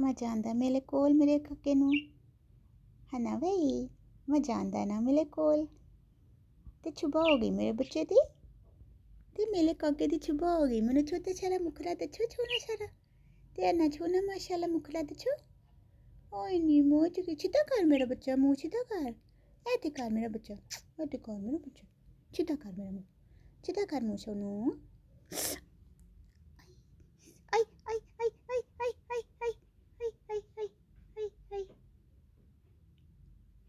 मज़ा आंदा मेरे कोल मेरे काके नूं है ना बई मज़ा आंदा ना मेरे कोल ते छुबा हो गई मेरे बच्चे दी ते मेरे काके दी छुबा हो गई मैंने छोटा सारा मुखड़ा ते छूना सारा ते ना छूना माशाल्लाह मुखड़ा ते छू ओए नी मोच के सीधा कर मेरा बच्चा मुँह सीधा कर ऐसे कर मेरा बच्चा ऐसे कर मेरा बच्चा सीधा कर मेरा मुँह सीधा कर मुँह सोनू आई आई आई आई आई आई आई आई आई आई आई आई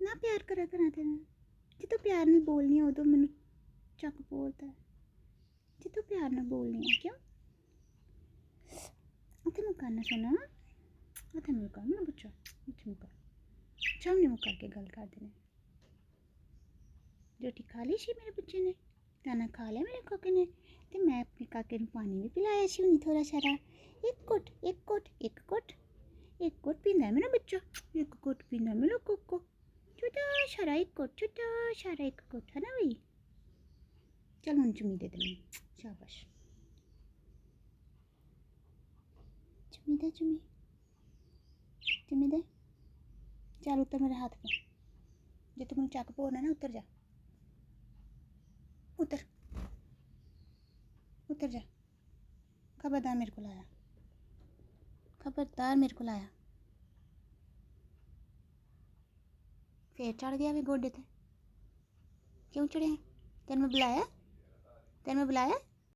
ना प्यार करा करा तेना जितो प्यार नहीं बोलनी है उदो मैनू चक बोलता है जितो प्यार ना बोलनी है क्यों उते मुकाना सोना उते मुका मेरा बच्चा उते मुका सामने मुका के गल कर देने रोटी खा ली सी मेरे बच्चे ने दाना खा लिया मेरे काके ने तो मैं अपने काके नूं पानी भी पिलाया सी हुणी थोड़ा सारा एक घुट एक घुट एक घुट एक घुट पींदा मेरा बच्चा एक घुट पींदा मेरा कोको छोटा सारा एक घुट छोटा सारा एक घुट है ना भाई चल हुण चुम्मी दे दे शाबाश चुम्मी दे चुम्मी चुम्मी दे चल उतर मेरे हाथ पे जे तू मैनूं चक पोना ना उतर जा उतर उतर जा खबरदार मेरे को आया खबरदार मेरे को आया फिर चढ़ गया भी गोडे ते क्यों चढ़े तेन मैं बुलाया